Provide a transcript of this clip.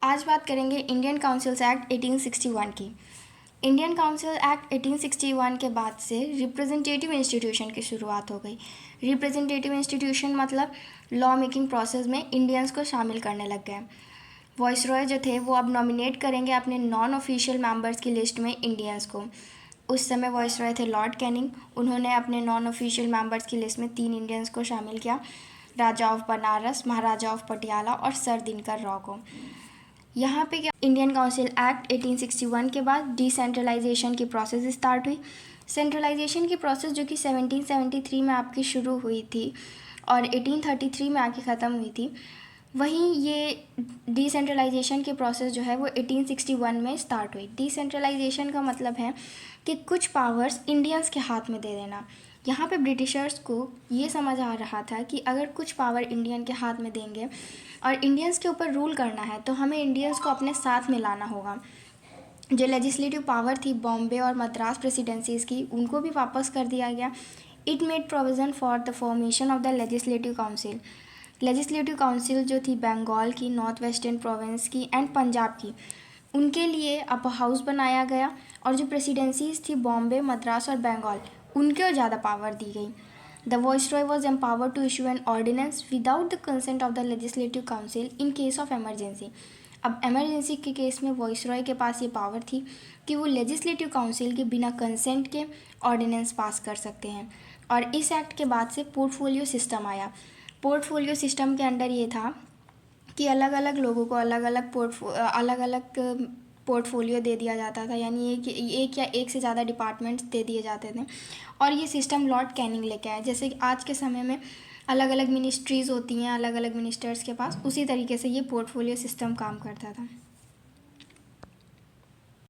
आज बात करेंगे इंडियन काउंसिल्स एक्ट 1861 की। इंडियन काउंसिल एक्ट 1861 के बाद से रिप्रेजेंटेटिव इंस्टीट्यूशन की शुरुआत हो गई। रिप्रेजेंटेटिव इंस्टीट्यूशन मतलब लॉ मेकिंग प्रोसेस में इंडियंस को शामिल करने लग गए। वॉइसरॉय जो थे वो अब नॉमिनेट करेंगे अपने नॉन ऑफिशियल मेंबर्स की लिस्ट में इंडियंस को। उस समय वॉइसरॉय थे लॉर्ड कैनिंग। उन्होंने अपने नॉन ऑफिशियल मेंबर्स की लिस्ट में 3 इंडियंस को शामिल किया, राजा ऑफ बनारस, महाराजा ऑफ पटियाला और सर दिनकर रॉ को। यहाँ पे क्या इंडियन काउंसिल एक्ट 1861 के बाद डिसेंट्रलाइजेशन की प्रोसेस स्टार्ट हुई। सेंट्रलाइजेशन की प्रोसेस जो कि 1773 में आपकी शुरू हुई थी और 1833 में आके ख़त्म हुई थी, वहीं ये डिसेंट्रलाइजेशन की प्रोसेस जो है वो 1861 में स्टार्ट हुई। डिसेंट्रलाइजेशन का मतलब है कि कुछ पावर्स इंडियंस के हाथ में दे देना। यहाँ पे ब्रिटिशर्स को ये समझ आ रहा था कि अगर कुछ पावर इंडियन के हाथ में देंगे और इंडियंस के ऊपर रूल करना है तो हमें इंडियंस को अपने साथ में लाना होगा। जो लेजिस्लेटिव पावर थी बॉम्बे और मद्रास प्रेसिडेंसीज की, उनको भी वापस कर दिया गया। It made provision for the formation of the legislative council. Legislative council जो थी बंगाल की, नॉर्थ वेस्टर्न प्रोविंस की एंड पंजाब की, उनके लिए अपर हाउस बनाया गया। और जो प्रेसिडेंसीज थी बॉम्बे, मद्रास और बंगाल, उनको ज़्यादा पावर दी गई। The viceroy was empowered to issue an ordinance without the consent of the legislative council in case of emergency. अब एमरजेंसी के केस में वाइसरॉय के पास ये पावर थी कि वो लेजिस्लेटिव काउंसिल के बिना कंसेंट के ऑर्डिनेंस पास कर सकते हैं। और इस एक्ट के बाद से पोर्टफोलियो सिस्टम आया। पोर्टफोलियो सिस्टम के अंडर ये था कि अलग अलग लोगों को अलग अलग पोर्टफोलियो दे दिया जाता था, यानी एक या एक से ज़्यादा डिपार्टमेंट्स दे दिए जाते थे। और ये सिस्टम लॉर्ड कैनिंग लेके आए। जैसे कि आज के समय में अलग अलग मिनिस्ट्रीज़ होती हैं अलग अलग मिनिस्टर्स के पास, उसी तरीके से ये पोर्टफोलियो सिस्टम काम करता था।